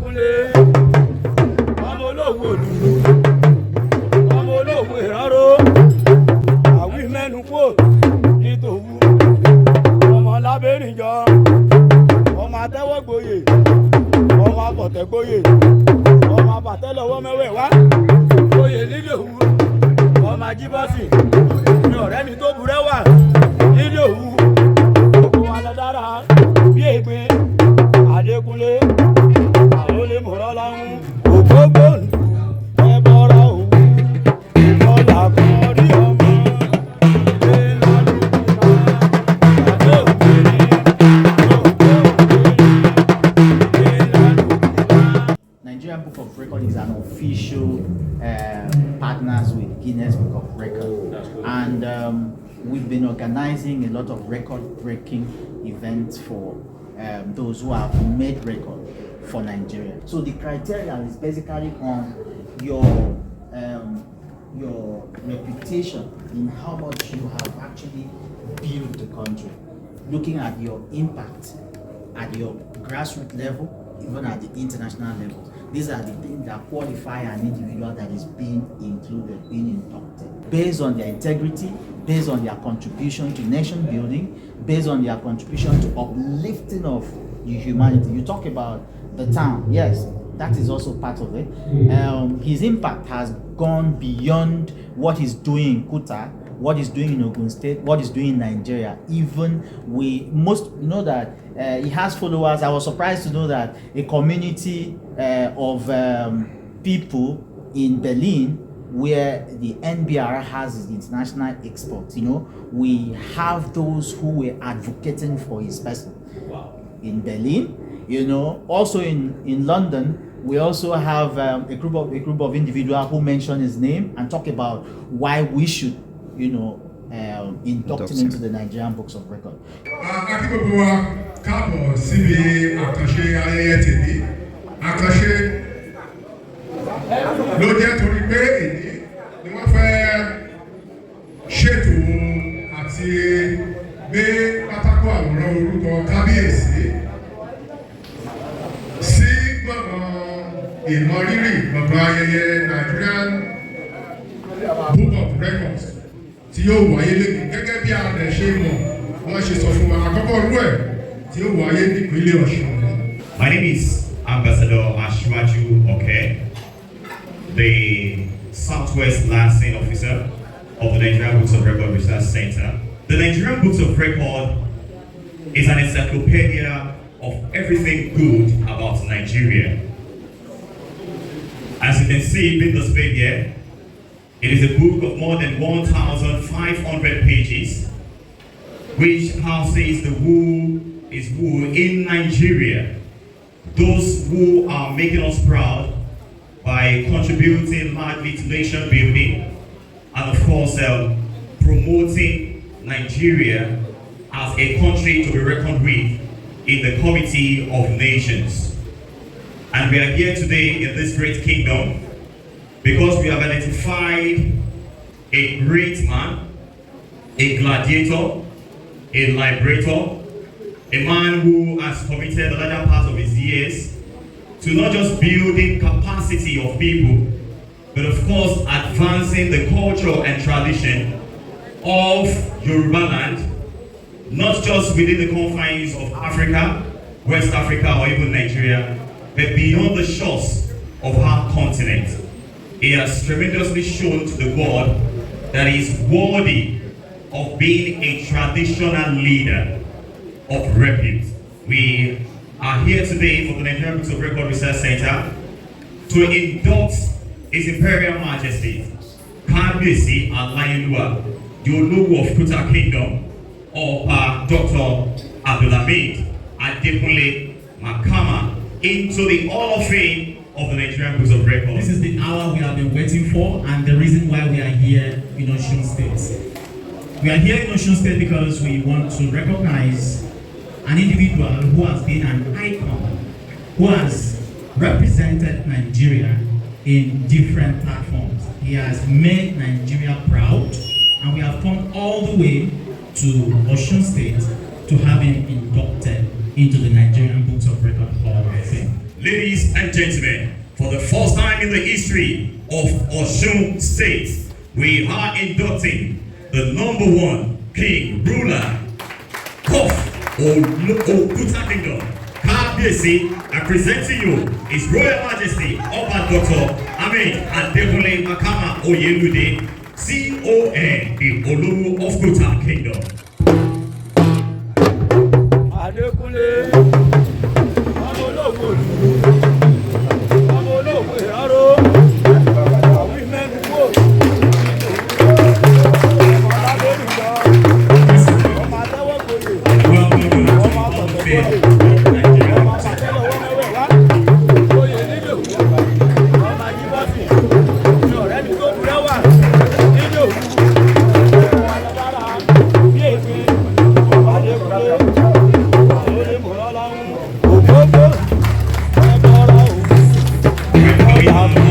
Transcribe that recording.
Adekunle, ọmọ Olowu Odùdu, ọmọ Olowu Ìráró, àwí mẹ́nu kúò ní tòwú, ọmọ lábẹ́rìnjọ, ọmọ atẹ́wọ́gboyè, ọmọ abọ̀tẹ́gboyè, ọmọ abàtẹ́lọ́wọ́ mẹ́wẹ̀ẹ́wá, oyè nílé òwú, ọmọ ajíbọ́sì, ní ọ̀rẹ́ mi tó burẹ́ wà nílé òwú, gbogbo wa lọ dára bí ègbé Adekunle. Nigerian Book of Record is an official partners with Guinness Book of Record, and we've been organizing a lot of record-breaking events for those who have made record for Nigeria. So the criteria is basically on your reputation in how much you have actually built the country, looking at your impact at your grassroots level, even at the international level. These are the things that qualify an individual that is being included, being inducted. Based on their integrity, based on their contribution to nation building, based on their contribution to uplifting of humanity. You talk about the town, yes, that is also part of it. His impact has gone beyond what he's doing in Kuta, what he's doing in Ogun State, what he's doing in Nigeria. Even we most know that he has followers. I was surprised to know that a community of people in Berlin, where the NBR has its international exports, we have those who were advocating for his person. Wow. In Berlin, also in London, we also have a group of individuals who mention his name and talk about why we should, induct him into the Nigerian Books of Record. Ló jẹ́ torí pé èyí ni wọ́n fẹ́ ṣètò àti gbé pátákó àwòrán orúkọ kábíyèsí sí gbọ̀ngàn ìmọrírì gbọ̀ngàn ayẹyẹ Nigerian Book of Records tí yóò wáyé lẹ́yìn gẹ́gẹ́ bí ààrẹ ṣe mọ̀ wọ́n ṣe sọ fún wa àkọ́kọ́ rú ẹ̀ tí yóò wáyé nípínlẹ̀ Ọ̀ṣun. My name is Ambassador Asiwaju Oke, the Southwest Licensing Officer of the Nigerian Books of Record Research Center. The Nigerian Books of Record is an encyclopedia of everything good about Nigeria. As you can see, being displayed here, it is a book of more than 1,500 pages, which houses the who is who in Nigeria. Those who are making us proud by contributing largely to nation building, and of course promoting Nigeria as a country to be reckoned with in the Committee of Nations. And we are here today in this great kingdom because we have identified a great man, a gladiator, a liberator, a man who has committed the larger part of his years to not just building capacity of people, but of course advancing the culture and tradition of Yoruba land, not just within the confines of Africa, West Africa, or even Nigeria, but beyond the shores of our continent. He has tremendously shown to the world that he is worthy of being a traditional leader of repute. We are here today for the Nigerian Books of Record Research Center to induct His Imperial Majesty, Kábíyèsí Aláyélúwà, the Olowu of Kuta Kingdom, Oba Adekunle Makama, into the Hall of Fame of the Nigerian Books of Record. This is the hour we have been waiting for, and the reason why we are here in Osun State. We are here in Osun State because we want to recognize an individual who has been an icon, who has represented Nigeria in different platforms. He has made Nigeria proud, and we have come all the way to Osun State to have him inducted into the Nigerian Books of Record Hall of Fame. Ladies and gentlemen, for the first time in the history of Osun State, we are inducting the #1 king ruler of OLOWUKUTA Kingdom. Kabiyesi, I present to you His Royal Majesty Oba Adekunle Makama Oyelude, CON, the Olowu of Kuta Kingdom. Adekunle, ọmọ olówó olùlú, ọmọ olówó ìráró, àwí mẹ́nu kúrò, ọmọ alábẹ́rùjọ, ọmọ atẹ́wọ́gbòye, ọmọ akọ̀tọ̀gbòye, ọmọ àpàtẹ́lọ́wọ́ mẹ́wẹ̀ẹ́wá, oyè nílò, ọmọ ajíbọ́sì, ní ọ̀rẹ́ mi tó burẹ́wà, nílò, ọmọ alábára, bí èsì, ọmọ Adékúnlé. Welcome